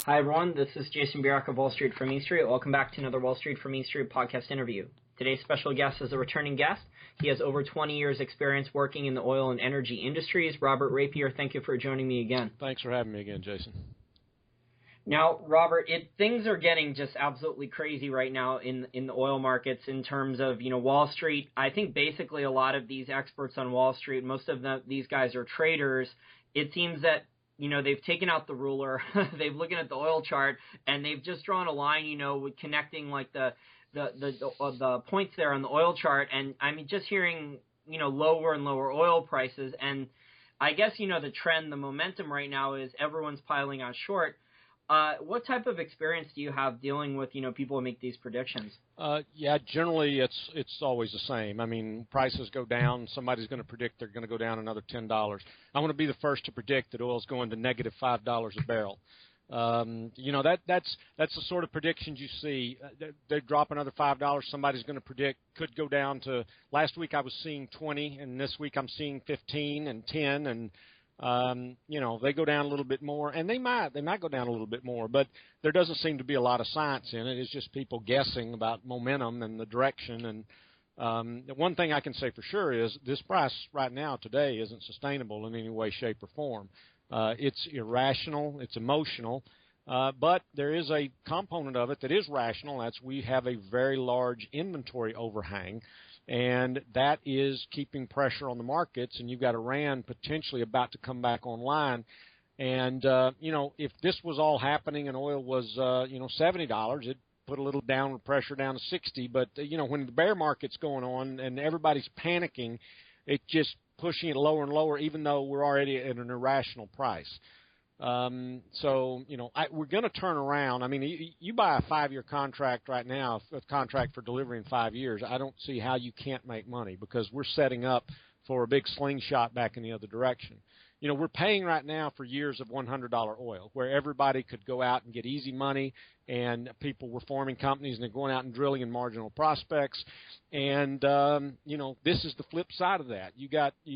Hi, everyone. This is Jason Bierach of Wall Street from East Street. Welcome back to another Wall Street from East Street podcast interview. Today's special guest is a returning guest. He has over 20 years' experience working in the oil and energy industries. Robert Rapier, thank you for joining me again. Thanks for having me again, Jason. Now, Robert, things are getting just absolutely crazy right now in the oil markets in terms of, Wall Street. I think basically a lot of these experts on Wall Street, most of these guys are traders. It seems that they've taken out the ruler, they've looking at the oil chart, and they've just drawn a line, with connecting like the points there on the oil chart. And I'm just hearing, lower and lower oil prices. And I guess, the trend, the momentum right now is everyone's piling on short. What type of experience do you have dealing with, people who make these predictions? Generally it's always the same. I mean, prices go down. Somebody's going to predict they're going to go down another $10. I want to be the first to predict that oil's going to negative $5 a barrel. That's the sort of predictions you see. They drop another $5. Somebody's going to predict could go down to. Last week I was seeing 20, and this week I'm seeing 15 and 10, and they go down a little bit more, and they might go down a little bit more, but there doesn't seem to be a lot of science in it. It's just people guessing about momentum and the direction. And the one thing I can say for sure is this price right now today isn't sustainable in any way, shape, or form. It's irrational. It's emotional. But there is a component of it that is rational. That's we have a very large inventory overhang. And that is keeping pressure on the markets, and you've got Iran potentially about to come back online. And, if this was all happening and oil was, $70, it'd put a little downward pressure down to 60. But, when the bear market's going on and everybody's panicking, it's just pushing it lower and lower, even though we're already at an irrational price. We're going to turn around. I mean, you buy a 5-year contract right now, a contract for delivery in 5 years. I don't see how you can't make money because we're setting up for a big slingshot back in the other direction. We're paying right now for years of $100 oil where everybody could go out and get easy money, and people were forming companies and they're going out and drilling in marginal prospects. And, this is the flip side of that. You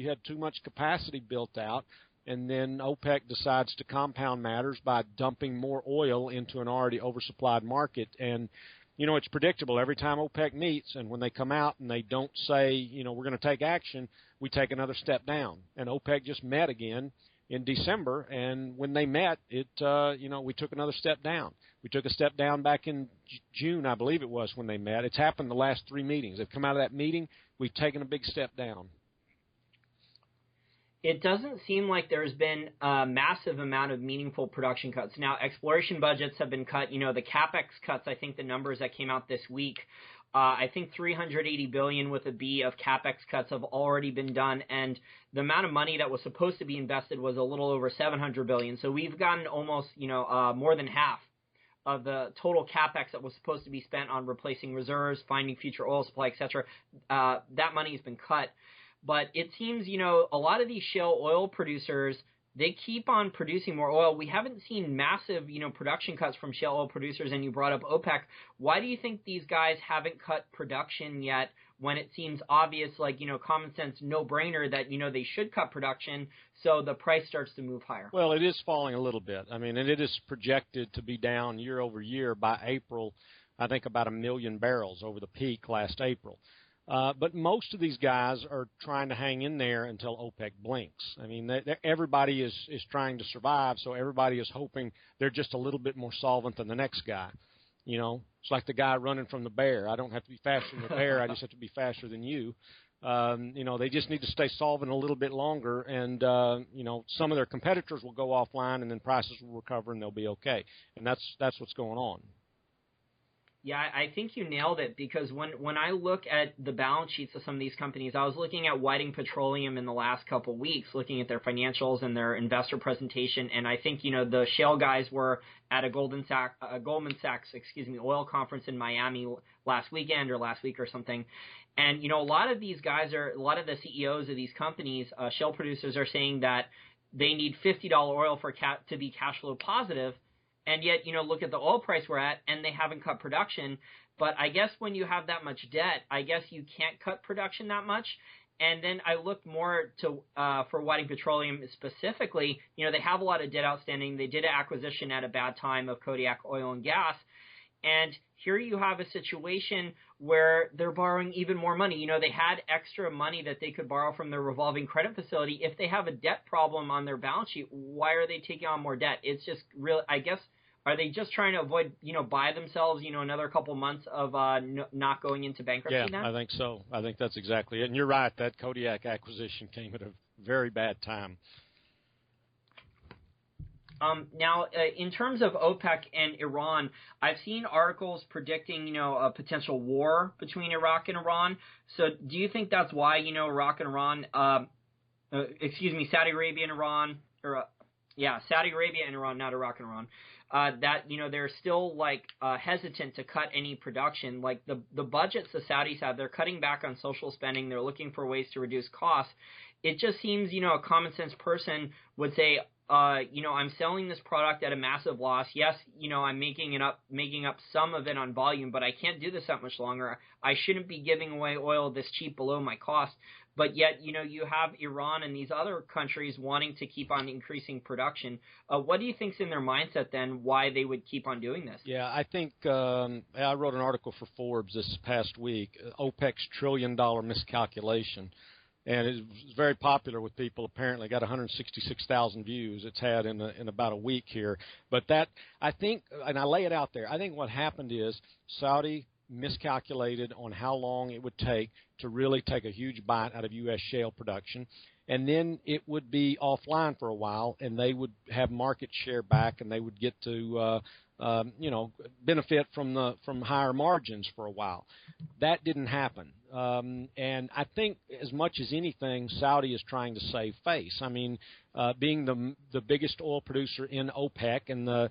had too much capacity built out. And then OPEC decides to compound matters by dumping more oil into an already oversupplied market. And, it's predictable. Every time OPEC meets and when they come out and they don't say, we're going to take action, we take another step down. And OPEC just met again in December. And when they met, we took another step down. We took a step down back in June, I believe it was, when they met. It's happened the last 3 meetings. They've come out of that meeting. We've taken a big step down. It doesn't seem like there's been a massive amount of meaningful production cuts. Now, exploration budgets have been cut. The CapEx cuts, I think the numbers that came out this week, I think $380 billion with a B of CapEx cuts have already been done. And the amount of money that was supposed to be invested was a little over $700 billion. So we've gotten almost, more than half of the total CapEx that was supposed to be spent on replacing reserves, finding future oil supply, et cetera. That money has been cut. But it seems, a lot of these shale oil producers, they keep on producing more oil. We haven't seen massive, production cuts from shale oil producers, and you brought up OPEC. Why do you think these guys haven't cut production yet when it seems obvious, like, common sense, no-brainer that, they should cut production so the price starts to move higher? Well, it is falling a little bit. I mean, and it is projected to be down year over year by April, I think about 1 million barrels over the peak last April. But most of these guys are trying to hang in there until OPEC blinks. I mean, everybody is trying to survive, so everybody is hoping they're just a little bit more solvent than the next guy. It's like the guy running from the bear. I don't have to be faster than the bear. I just have to be faster than you. They just need to stay solvent a little bit longer, and, some of their competitors will go offline, and then prices will recover, and they'll be okay. And that's what's going on. Yeah, I think you nailed it, because when I look at the balance sheets of some of these companies, I was looking at Whiting Petroleum in the last couple of weeks, looking at their financials and their investor presentation, and I think, the shale guys were at a Goldman Sachs, oil conference in Miami last weekend or last week or something. And, a lot of these guys a lot of the CEOs of these companies, shale producers, are saying that they need $50 oil to be cash flow positive. And yet, look at the oil price we're at, and they haven't cut production. But I guess when you have that much debt, I guess you can't cut production that much. And then I looked more to for Whiting Petroleum specifically. They have a lot of debt outstanding. They did an acquisition at a bad time of Kodiak Oil and Gas. And here you have a situation where they're borrowing even more money. They had extra money that they could borrow from their revolving credit facility. If they have a debt problem on their balance sheet, why are they taking on more debt? It's just real, I guess. Are they just trying to avoid, buy themselves, another couple months of not going into bankruptcy then? Yeah, I think so. I think that's exactly it. And you're right, that Kodiak acquisition came at a very bad time. Now, in terms of OPEC and Iran, I've seen articles predicting, a potential war between Iraq and Iran. So do you think that's why, Iraq and Iran, Saudi Arabia and Iran, Saudi Arabia and Iran, not Iraq and Iran, that, they're still hesitant to cut any production. Like the budgets the Saudis have, they're cutting back on social spending. They're looking for ways to reduce costs. It just seems, a common sense person would say, I'm selling this product at a massive loss. Yes, I'm making up some of it on volume, but I can't do this that much longer. I shouldn't be giving away oil this cheap below my cost. But yet, you have Iran and these other countries wanting to keep on increasing production. What do you think's in their mindset then, why they would keep on doing this? Yeah, I think I wrote an article for Forbes this past week, OPEC's $1 trillion miscalculation. And it's very popular with people. Apparently, got 166,000 views it's had in about a week here. But that, I think, and I lay it out there, I think what happened is Saudi miscalculated on how long it would take to really take a huge bite out of U.S. shale production. And then it would be offline for a while, and they would have market share back, and they would get to benefit from higher margins for a while. That didn't happen. And I think as much as anything, Saudi is trying to save face. I mean, being the biggest oil producer in OPEC and the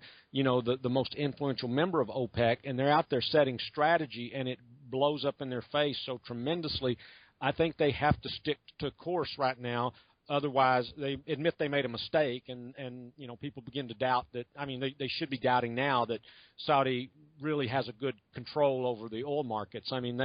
most influential member of OPEC, and they're out there setting strategy, and it blows up in their face so tremendously. I think they have to stick to course right now. Otherwise, they admit they made a mistake, and people begin to doubt that. I mean, they should be doubting now that Saudi really has a good control over the oil markets. I mean,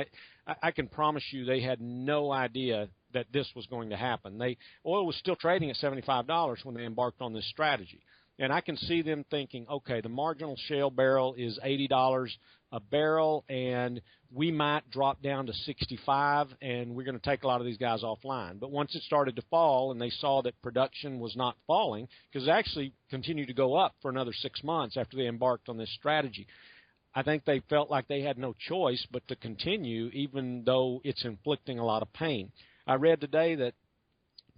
I can promise you they had no idea that this was going to happen. Oil was still trading at $75 when they embarked on this strategy. And I can see them thinking, okay, the marginal shale barrel is $80 a barrel, and we might drop down to 65, and we're going to take a lot of these guys offline. But once it started to fall and they saw that production was not falling, because it actually continued to go up for another 6 months after they embarked on this strategy, I think they felt like they had no choice but to continue, even though it's inflicting a lot of pain. I read today that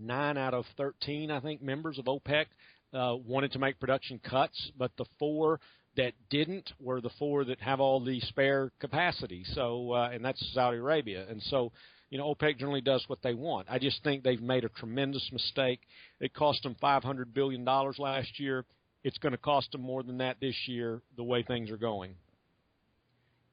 9 out of 13, I think, members of OPEC wanted to make production cuts, but the 4 that didn't were the 4 that have all the spare capacity. So, and that's Saudi Arabia. And so, OPEC generally does what they want. I just think they've made a tremendous mistake. It cost them $500 billion last year. It's going to cost them more than that this year, the way things are going.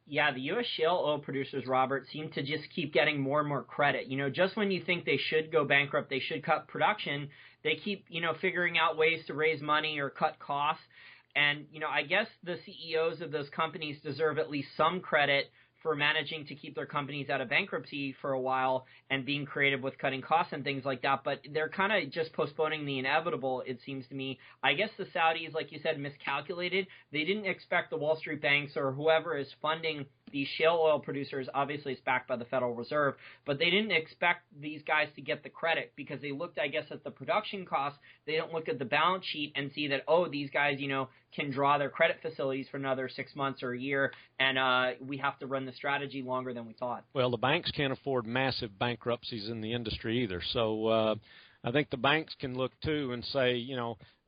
Yeah, the U.S. shale oil producers, Robert, seem to just keep getting more and more credit. Just when you think they should go bankrupt, they should cut production, they keep, figuring out ways to raise money or cut costs. And, I guess the CEOs of those companies deserve at least some credit for managing to keep their companies out of bankruptcy for a while and being creative with cutting costs and things like that. But they're kind of just postponing the inevitable, it seems to me. I guess the Saudis, like you said, miscalculated. They didn't expect the Wall Street banks or whoever is funding these shale oil producers. Obviously, it's backed by the Federal Reserve, but they didn't expect these guys to get the credit because they looked, I guess, at the production costs. They don't look at the balance sheet and see that, these guys, can draw their credit facilities for another 6 months or a year, and we have to run the strategy longer than we thought. Well, the banks can't afford massive bankruptcies in the industry either. So I think the banks can look, too, and say,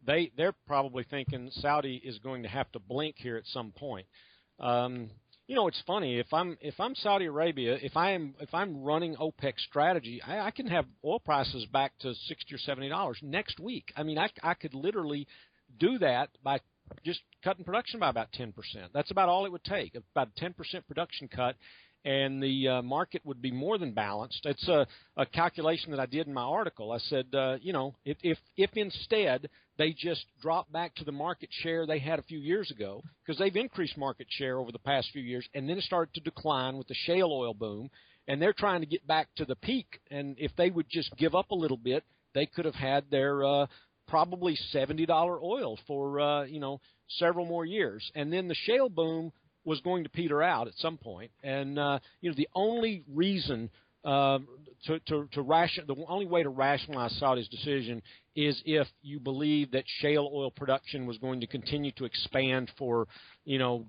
they're probably thinking Saudi is going to have to blink here at some point. It's funny. If I'm Saudi Arabia, if I'm running OPEC strategy, I can have oil prices back to $60 or $70 next week. I mean, I could literally do that by just cutting production by about 10%. That's about all it would take, about a 10% production cut, and the market would be more than balanced. It's a calculation that I did in my article. I said, if instead they just drop back to the market share they had a few years ago, because they've increased market share over the past few years, and then it started to decline with the shale oil boom, and they're trying to get back to the peak. And if they would just give up a little bit, they could have had their probably $70 oil for several more years. And then the shale boom was going to peter out at some point. And the only reason the only way to rationalize Saudi's decision is if you believe that shale oil production was going to continue to expand for,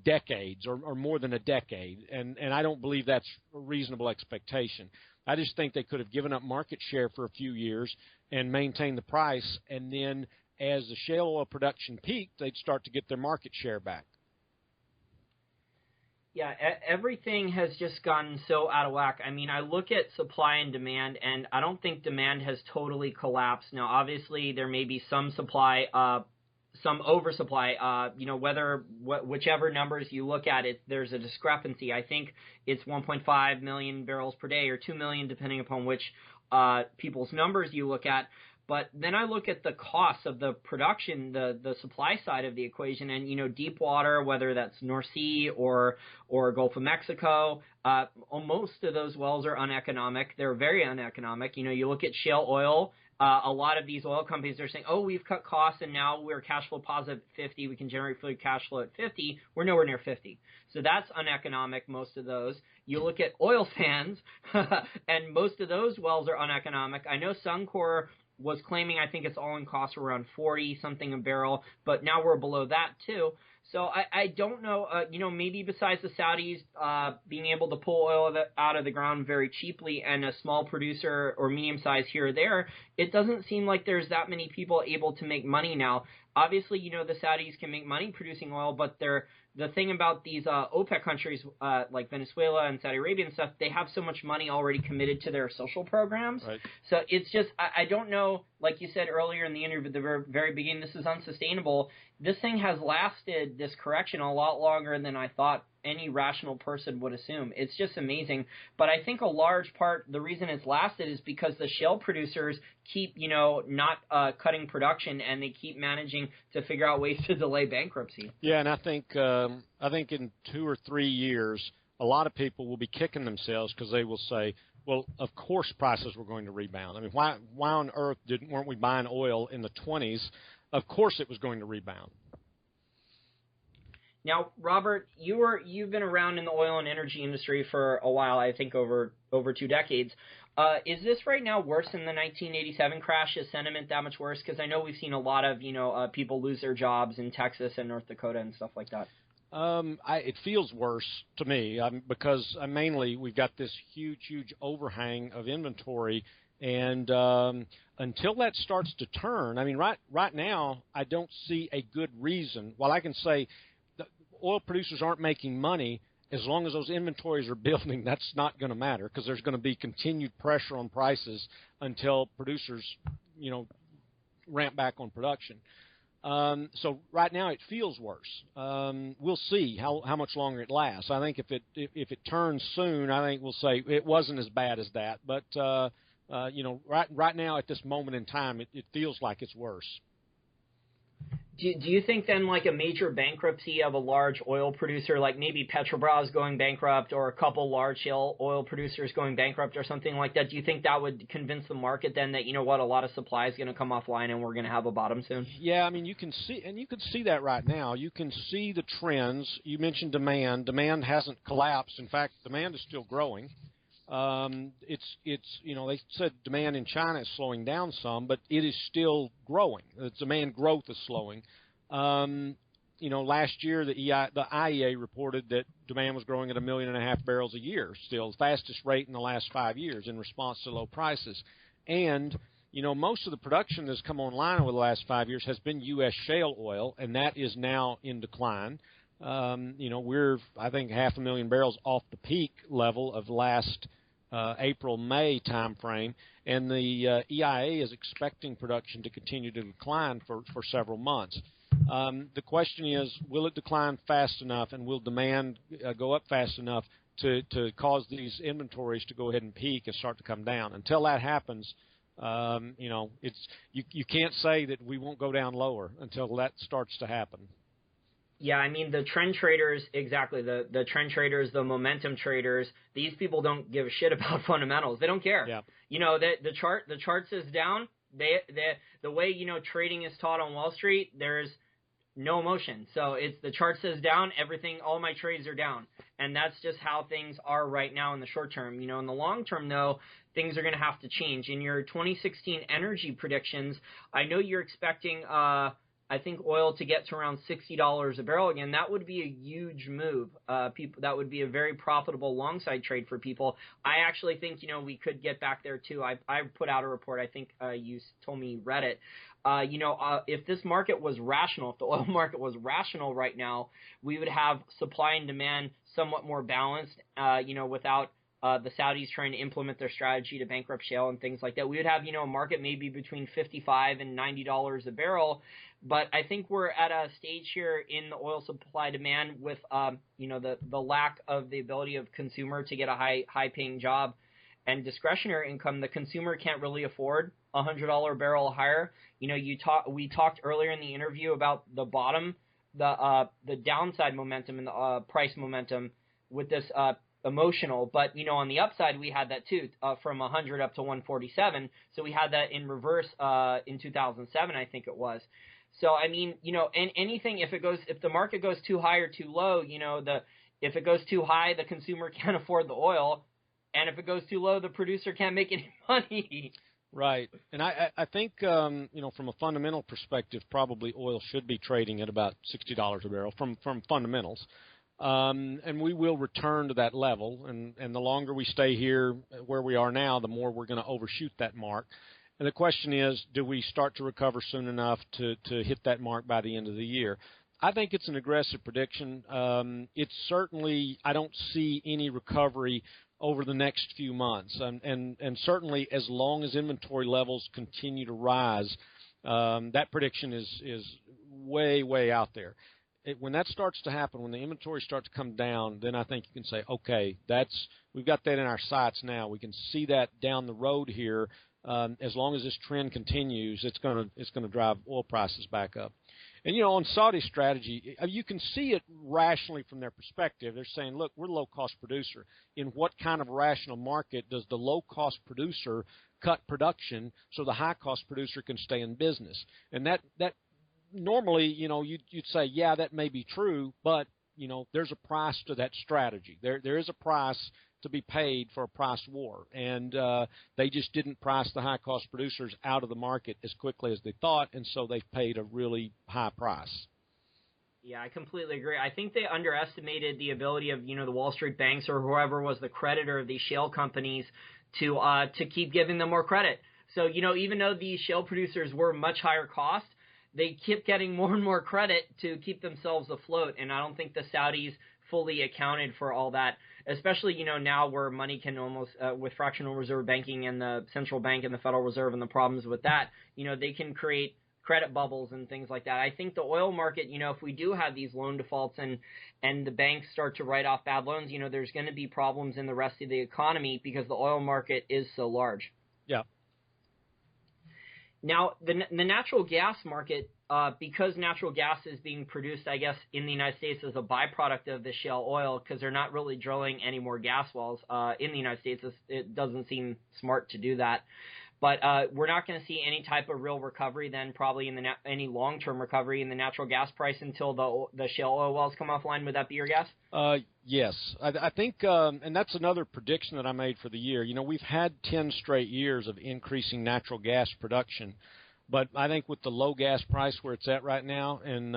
decades or more than a decade. And I don't believe that's a reasonable expectation. I just think they could have given up market share for a few years and maintained the price. And then as the shale oil production peaked, they'd start to get their market share back. Yeah, everything has just gotten so out of whack. I mean, I look at supply and demand, and I don't think demand has totally collapsed. Now, obviously, there may be some supply, some oversupply. Whichever numbers you look at, there's a discrepancy. I think it's 1.5 million barrels per day or 2 million, depending upon which people's numbers you look at. But then I look at the cost of the production, the supply side of the equation, and, deep water, whether that's North Sea or Gulf of Mexico, most of those wells are uneconomic. They're very uneconomic. You look at shale oil, a lot of these oil companies are saying, oh, we've cut costs and now we're cash flow positive at 50. We can generate free cash flow at 50. We're nowhere near 50. So that's uneconomic, most of those. You look at oil sands, and most of those wells are uneconomic. I know Suncor was claiming, I think its all-in costs were around 40-something a barrel, but now we're below that too. So I don't know, maybe besides the Saudis being able to pull oil out of the ground very cheaply and a small producer or medium size here or there, it doesn't seem like there's that many people able to make money now. Obviously, the Saudis can make money producing oil, but the thing about these OPEC countries like Venezuela and Saudi Arabia and stuff, they have so much money already committed to their social programs. Right. So it's just, I don't know, like you said earlier in the interview at the very beginning, this is unsustainable. This thing has lasted, this correction, a lot longer than I thought any rational person would assume. It's just amazing. But I think a large part, the reason it's lasted is because the shale producers keep, not cutting production, and they keep managing to figure out ways to delay bankruptcy. Yeah, and I think in 2 or 3 years, a lot of people will be kicking themselves because they will say, well, of course prices were going to rebound. I mean, why on earth weren't we buying oil in the 20s? Of course it was going to rebound. Now, Robert, you've been around in the oil and energy industry for a while, I think over 2 decades. Is this right now worse than the 1987 crash? Is sentiment that much worse? Because I know we've seen a lot of people lose their jobs in Texas and North Dakota and stuff like that. It feels worse to me because mainly we've got this huge overhang of inventory. And until that starts to turn, I mean, right now, I don't see a good reason. While I can say the oil producers aren't making money, as long as those inventories are building, that's not going to matter because there's going to be continued pressure on prices until producers, ramp back on production. So right now it feels worse. We'll see how much longer it lasts. I think if it turns soon, I think we'll say it wasn't as bad as that. But right now at this moment in time, it feels like it's worse. Do you think then like a major bankruptcy of a large oil producer, like maybe Petrobras going bankrupt or a couple large shale oil producers going bankrupt or something like that, do you think that would convince the market then that, a lot of supply is going to come offline and we're going to have a bottom soon? Yeah, I mean, you can see that right now. You can see the trends. You mentioned demand. Demand hasn't collapsed. In fact, demand is still growing. They said demand in China is slowing down some, but it is still growing. The demand growth is slowing. Last year the IEA reported that demand was growing at 1.5 million barrels a year, still the fastest rate in the last 5 years in response to low prices. And most of the production that's come online over the last 5 years has been U.S. shale oil, and that is now in decline. We're, I think, 500,000 barrels off the peak level of last April-May timeframe, and the EIA is expecting production to continue to decline for several months. The question is, will it decline fast enough, and will demand go up fast enough to cause these inventories to go ahead and peak and start to come down? Until that happens, you can't say that we won't go down lower until that starts to happen. Yeah, I mean the trend traders, exactly, the trend traders, the momentum traders, these people don't give a shit about fundamentals. They don't care. Yeah. You know, the chart says down. The way, you know, trading is taught on Wall Street, there's no emotion. So it's the chart says down, everything, all my trades are down. And that's just how things are right now in the short term. You know, in the long term, though, things are going to have to change. In your 2016 energy predictions, I know you're expecting, I think, oil to get to around $60 a barrel again. That would be a huge move. That would be a very profitable long side trade for people. I actually think, you know, we could get back there too. I put out a report. I think you told me you read it. If this market was rational, if the oil market was rational right now, we would have supply and demand somewhat more balanced, without the Saudis trying to implement their strategy to bankrupt Shale and things like that. We would have, a market maybe between $55 and $90 a barrel. But I think we're at a stage here in the oil supply demand with, the lack of the ability of consumer to get a high paying job and discretionary income. The consumer can't really afford $100 barrel higher. We talked earlier in the interview about the bottom, the downside momentum and the price momentum with this emotional, but on the upside we had that too, from 100 up to 147. So we had that in reverse in 2007, I think it was. So I mean, and anything, if the market goes too high or too low, if it goes too high, the consumer can't afford the oil, and if it goes too low, the producer can't make any money. Right. And I think, from a fundamental perspective, probably oil should be trading at about $60 a barrel from fundamentals. And we will return to that level. And the longer we stay here where we are now, the more we're going to overshoot that mark. And the question is, do we start to recover soon enough to hit that mark by the end of the year? I think it's an aggressive prediction. It's certainly, I don't see any recovery over the next few months. And certainly as long as inventory levels continue to rise, that prediction is way, way out there. When that starts to happen, when the inventory starts to come down, then I think you can say, okay, we've got that in our sights now. We can see that down the road here. As long as this trend continues, it's going to drive oil prices back up. And, on Saudi strategy, you can see it rationally from their perspective. They're saying, look, we're a low-cost producer. In what kind of rational market does the low-cost producer cut production so the high-cost producer can stay in business? And that normally, you'd say, yeah, that may be true, but, there's a price to that strategy. There is a price to be paid for a price war. And they just didn't price the high-cost producers out of the market as quickly as they thought, and so they've paid a really high price. Yeah, I completely agree. I think they underestimated the ability of, the Wall Street banks or whoever was the creditor of these shale companies to keep giving them more credit. So, even though these shale producers were much higher cost, they kept getting more and more credit to keep themselves afloat. And I don't think the Saudis fully accounted for all that, especially, now where money can almost, with fractional reserve banking and the central bank and the Federal Reserve and the problems with that, they can create credit bubbles and things like that. I think the oil market, if we do have these loan defaults and the banks start to write off bad loans, there's going to be problems in the rest of the economy because the oil market is so large. Yeah. Now, the natural gas market, because natural gas is being produced, I guess, in the United States as a byproduct of the shale oil, because they're not really drilling any more gas wells in the United States. It doesn't seem smart to do that. But we're not going to see any type of real recovery then, probably any long-term recovery in the natural gas price until the shale oil wells come offline. Would that be your guess? Yes. I think, and that's another prediction that I made for the year. We've had 10 straight years of increasing natural gas production. But I think with the low gas price where it's at right now, and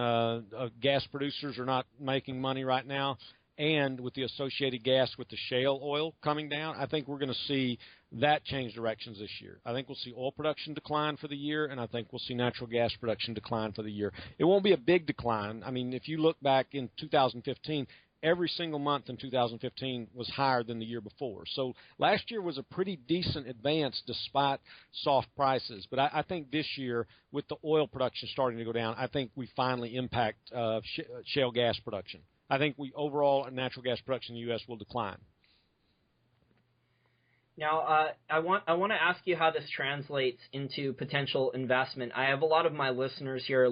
gas producers are not making money right now, and with the associated gas with the shale oil coming down, I think we're going to see that change directions this year. I think we'll see oil production decline for the year, and I think we'll see natural gas production decline for the year. It won't be a big decline. I mean, if you look back in 2015, every single month in 2015 was higher than the year before. So last year was a pretty decent advance despite soft prices. But I think this year, with the oil production starting to go down, I think we finally impact shale gas production. I think overall natural gas production in the U.S. will decline. Now, I want to ask you how this translates into potential investment. I have a lot of my listeners here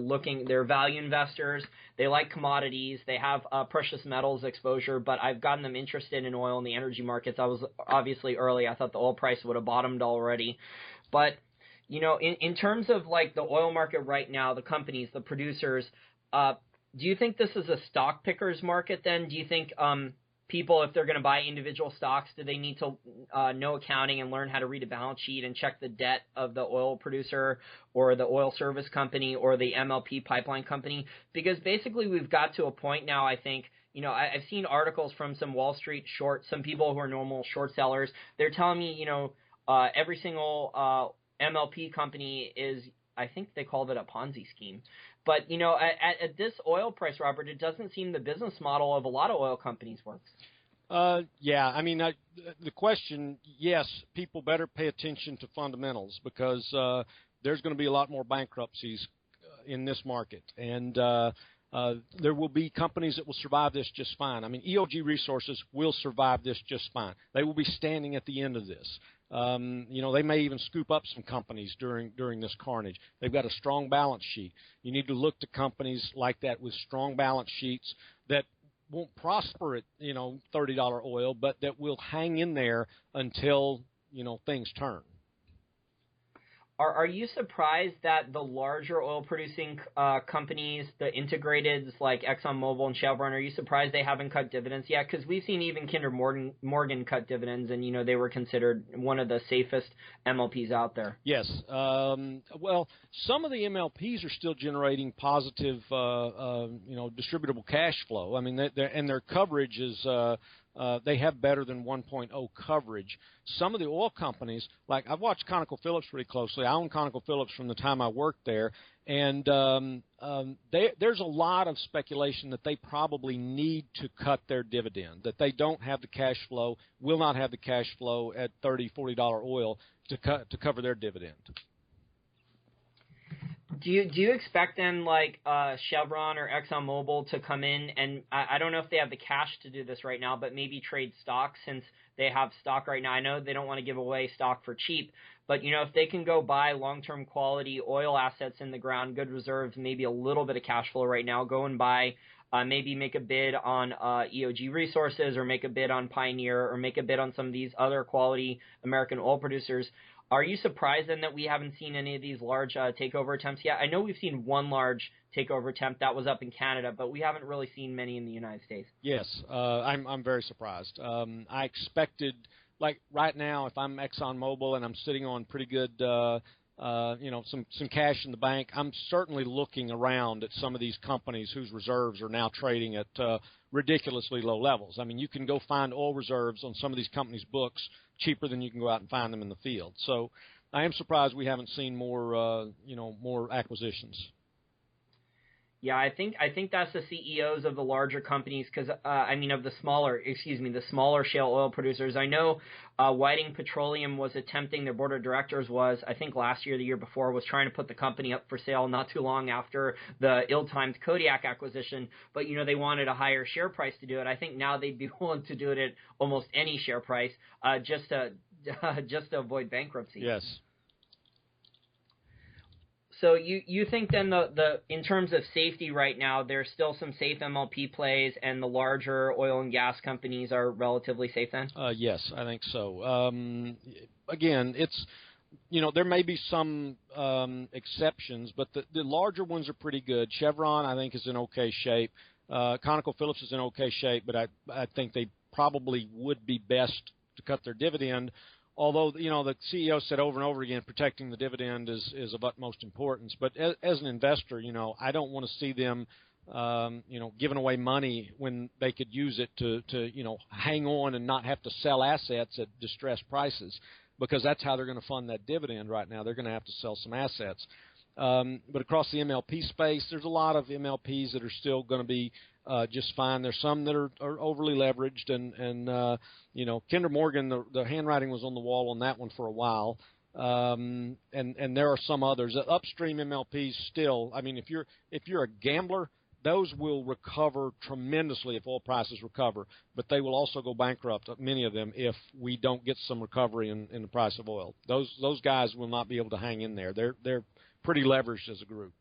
they're value investors. They like commodities. They have precious metals exposure, but I've gotten them interested in oil and the energy markets. I was obviously early. I thought the oil price would have bottomed already. But, in terms of like the oil market right now, the companies, the producers, do you think this is a stock picker's market then? Do you think people, if they're going to buy individual stocks, do they need to know accounting and learn how to read a balance sheet and check the debt of the oil producer or the oil service company or the MLP pipeline company? Because basically we've got to a point now, I think, I've seen articles from some Wall Street some people who are normal short sellers. They're telling me, every single MLP company is, I think they called it a Ponzi scheme. But, at this oil price, Robert, it doesn't seem the business model of a lot of oil companies works. Yeah, I mean, the question, yes, people better pay attention to fundamentals because there's going to be a lot more bankruptcies in this market. And there will be companies that will survive this just fine. I mean, EOG Resources will survive this just fine. They will be standing at the end of this. They may even scoop up some companies during this carnage. They've got a strong balance sheet. You need to look to companies like that with strong balance sheets that won't prosper at, $30 oil, but that will hang in there until, things turn. Are you surprised that the larger oil-producing companies, the integrateds like ExxonMobil and Chevron, are you surprised they haven't cut dividends yet? Because we've seen even Kinder Morgan cut dividends, and, they were considered one of the safest MLPs out there. Yes. Well, some of the MLPs are still generating positive, distributable cash flow. I mean, their coverage is they have better than 1.0 coverage. Some of the oil companies, like I've watched ConocoPhillips pretty closely. I own ConocoPhillips from the time I worked there, and there's a lot of speculation that they probably need to cut their dividend, that they don't have the cash flow, will not have the cash flow at $30, $40 oil to cover their dividend. Do you expect then, like Chevron or ExxonMobil to come in and I don't know if they have the cash to do this right now, but maybe trade stock since they have stock right now? I know they don't want to give away stock for cheap, but if they can go buy long-term quality oil assets in the ground, good reserves, maybe a little bit of cash flow right now, go and buy, maybe make a bid on EOG Resources or make a bid on Pioneer or make a bid on some of these other quality American oil producers. Are you surprised then that we haven't seen any of these large takeover attempts yet? I know we've seen one large takeover attempt that was up in Canada, but we haven't really seen many in the United States. Yes, I'm very surprised. I expected, like right now, if I'm ExxonMobil and I'm sitting on pretty good, some cash in the bank, I'm certainly looking around at some of these companies whose reserves are now trading at ridiculously low levels. I mean, you can go find oil reserves on some of these companies' books cheaper than you can go out and find them in the field. So I am surprised we haven't seen more acquisitions. Yeah, I think that's the CEOs of the larger companies because, of the smaller shale oil producers. I know Whiting Petroleum was attempting, their board of directors was, I think last year, the year before, was trying to put the company up for sale not too long after the ill-timed Kodiak acquisition, but, they wanted a higher share price to do it. I think now they'd be willing to do it at almost any share price just to avoid bankruptcy. Yes. So you think then the in terms of safety right now, there's still some safe MLP plays, and the larger oil and gas companies are relatively safe then? Yes, I think so. Again, it's there may be some exceptions, but the larger ones are pretty good. Chevron, I think, is in okay shape. ConocoPhillips is in okay shape, but I think they probably would be best to cut their dividend. Although, the CEO said over and over again, protecting the dividend is of utmost importance. But as an investor, I don't want to see them, giving away money when they could use it to hang on and not have to sell assets at distressed prices, because that's how they're going to fund that dividend right now. They're going to have to sell some assets. But across the MLP space, there's a lot of MLPs that are still going to be just fine. There's some that are overly leveraged, and Kinder Morgan, the handwriting was on the wall on that one for a while, and there are some others. Upstream MLPs still. I mean, if you're a gambler, those will recover tremendously if oil prices recover, but they will also go bankrupt, many of them, if we don't get some recovery in the price of oil. Those guys will not be able to hang in there. They're pretty leveraged as a group.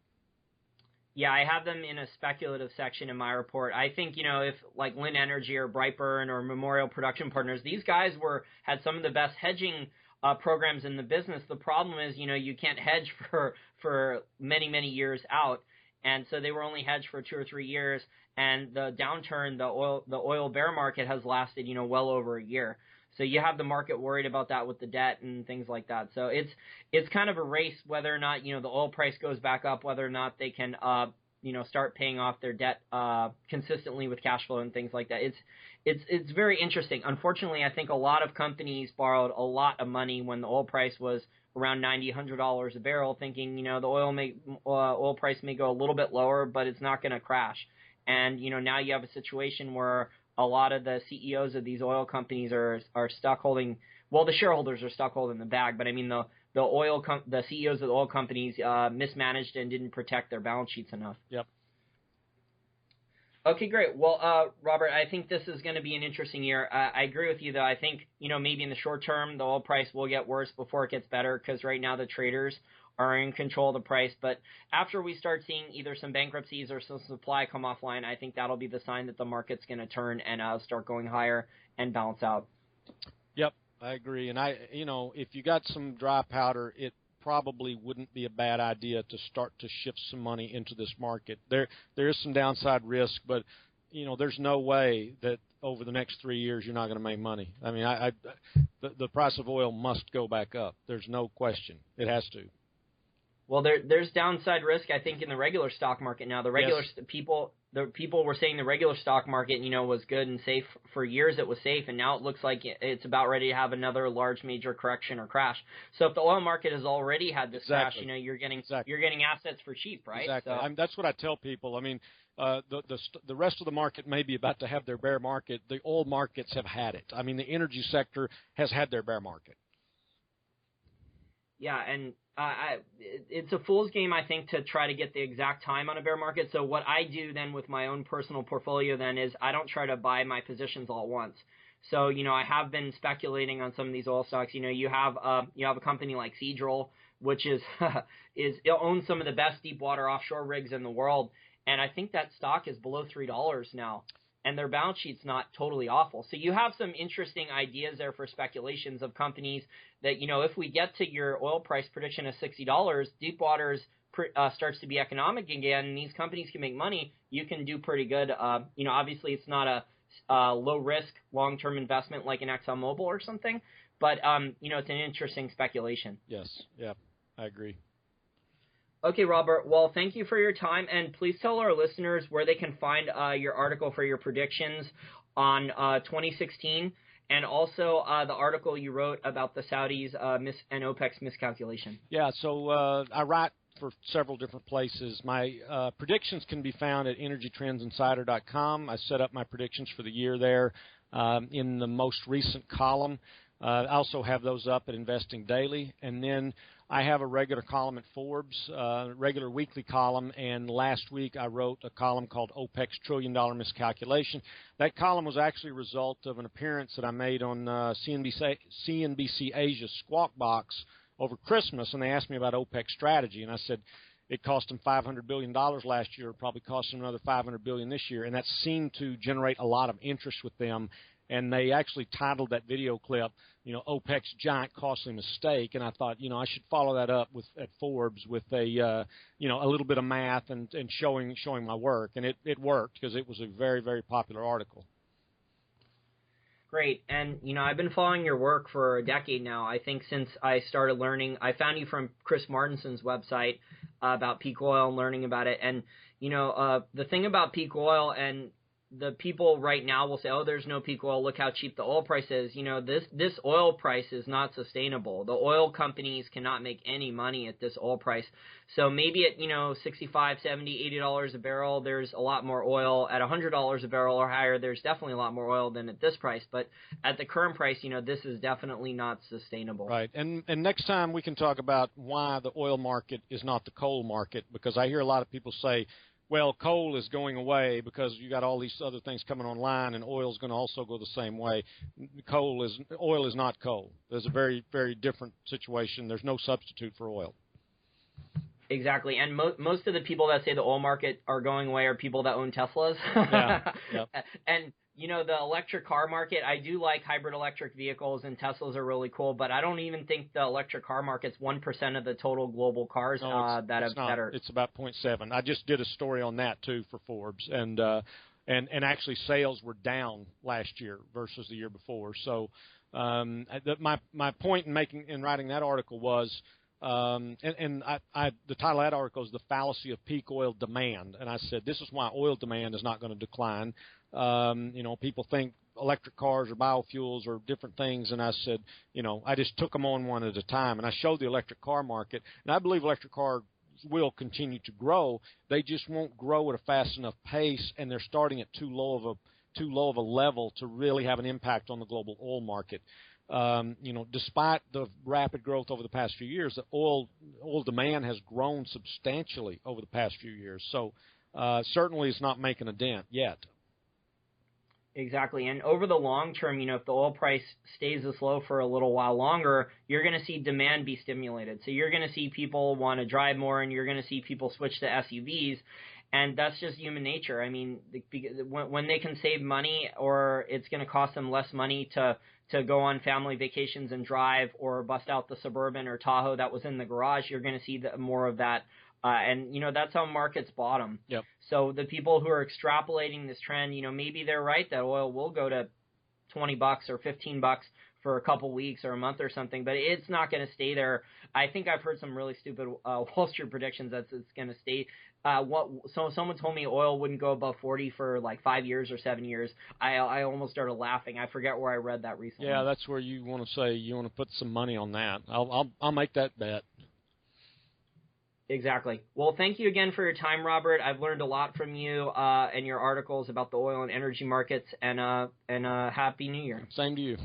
Yeah, I have them in a speculative section in my report. I think, if like Lynn Energy or Brightburn or Memorial Production Partners, these guys had some of the best hedging programs in the business. The problem is, you can't hedge for many, many years out. And so they were only hedged for 2 or 3 years. And the downturn, the oil bear market has lasted, well over a year. So you have the market worried about that with the debt and things like that. So it's kind of a race whether or not, the oil price goes back up, whether or not they can, start paying off their debt consistently with cash flow and things like that. It's very interesting. Unfortunately, I think a lot of companies borrowed a lot of money when the oil price was around $90, $100 a barrel, thinking, the oil price may go a little bit lower, but it's not going to crash. And, now you have a situation where a lot of the CEOs of these oil companies are stuck holding, well, the shareholders are stuck holding the bag, but I mean the CEOs of the oil companies mismanaged and didn't protect their balance sheets enough. Yep. Okay, great. Well, Robert, I think this is going to be an interesting year. I agree with you, though. I think, maybe in the short term, the oil price will get worse before it gets better, because right now the traders are in control of the price. But after we start seeing either some bankruptcies or some supply come offline, I think that'll be the sign that the market's going to turn and start going higher and balance out. Yep, I agree. And if you got some dry powder, it probably wouldn't be a bad idea to start to shift some money into this market. There is some downside risk, but there's no way that over the next 3 years you're not going to make money. I mean, the price of oil must go back up. There's no question. It has to. Well, there's downside risk, I think, in the regular stock market now. The people were saying the regular stock market, was good and safe for years. It was safe, and now it looks like it's about ready to have another large major correction or crash. So if the oil market has already had this crash, you're getting assets for cheap, right? Exactly. So, that's what I tell people. I mean, the rest of the market may be about to have their bear market. The oil markets have had it. I mean, the energy sector has had their bear market. Yeah, and it's a fool's game, I think, to try to get the exact time on a bear market. So what I do then with my own personal portfolio then is I don't try to buy my positions all at once. So, I have been speculating on some of these oil stocks. You have a company like Seadrill, which it owns some of the best deep water offshore rigs in the world. And I think that stock is below $3 now. And their balance sheet's not totally awful. So you have some interesting ideas there for speculations of companies that, if we get to your oil price prediction of $60, deep waters starts to be economic again, and these companies can make money, you can do pretty good. Obviously it's not a low-risk long-term investment like an ExxonMobil or something, but, it's an interesting speculation. Yes, yeah, I agree. Okay, Robert. Well, thank you for your time, and please tell our listeners where they can find your article for your predictions on 2016, and also the article you wrote about the Saudis and OPEC's miscalculation. Yeah, so I write for several different places. My predictions can be found at energytrendsinsider.com. I set up my predictions for the year there in the most recent column. I also have those up at Investing Daily, and then I have a regular column at Forbes, regular weekly column, and last week I wrote a column called OPEC's $1 trillion miscalculation. That column was actually a result of an appearance that I made on CNBC Asia's Squawk Box over Christmas, and they asked me about OPEC's strategy, and I said it cost them $500 billion last year, probably cost them another $500 billion this year, and that seemed to generate a lot of interest with them. And they actually titled that video clip, OPEC's giant costly mistake. And I thought, I should follow that up at Forbes with a little bit of math and showing my work. And it worked because it was a very, very popular article. Great. And, I've been following your work for a decade now. I think since I started learning, I found you from Chris Martinson's website about peak oil and learning about it. And, the thing about peak oil, and the people right now will say, oh, there's no peak oil. Look how cheap the oil price is. This oil price is not sustainable. The oil companies cannot make any money at this oil price. So maybe at, $65, $70, $80 a barrel, there's a lot more oil. At $100 a barrel or higher, there's definitely a lot more oil than at this price. But at the current price, this is definitely not sustainable. Right. And next time we can talk about why the oil market is not the coal market, because I hear a lot of people say, Well, coal is going away because you got all these other things coming online, and oil is going to also go the same way. Oil is not coal. There's a very, very different situation. There's no substitute for oil. Exactly, and most of the people that say the oil market are going away are people that own Teslas. Yeah. Yep. And the electric car market, I do like hybrid electric vehicles, and Teslas are really cool, but I don't even think the electric car market's 1% of the total global cars that are. It's about 0.7. I just did a story on that too for Forbes, and actually sales were down last year versus the year before. So my point in writing that article was. The title of that article is "The Fallacy of Peak Oil Demand," and I said this is why oil demand is not going to decline. People think electric cars or biofuels or different things, and I said, I just took them on one at a time, and I showed the electric car market, and I believe electric cars will continue to grow. They just won't grow at a fast enough pace, and they're starting at too low of a level to really have an impact on the global oil market. Despite the rapid growth over the past few years, the oil demand has grown substantially over the past few years. So certainly it's not making a dent yet. Exactly. And over the long term, if the oil price stays this low for a little while longer, you're going to see demand be stimulated. So you're going to see people want to drive more, and you're going to see people switch to SUVs. And that's just human nature. I mean, when they can save money, or it's going to cost them less money to go on family vacations and drive, or bust out the Suburban or Tahoe that was in the garage, you're going to see more of that. And that's how markets bottom. Yep. So the people who are extrapolating this trend, maybe they're right that oil will go to $20 or $15 for a couple weeks or a month or something, but it's not going to stay there. I think I've heard some really stupid Wall Street predictions that it's going to stay. So someone told me oil wouldn't go above 40 for like 5 years or 7 years. I almost started laughing. I forget where I read that recently. Yeah, that's where you want to say you want to put some money on that. I'll make that bet. Exactly. Well, thank you again for your time, Robert. I've learned a lot from you and your articles about the oil and energy markets, and Happy New Year. Same to you.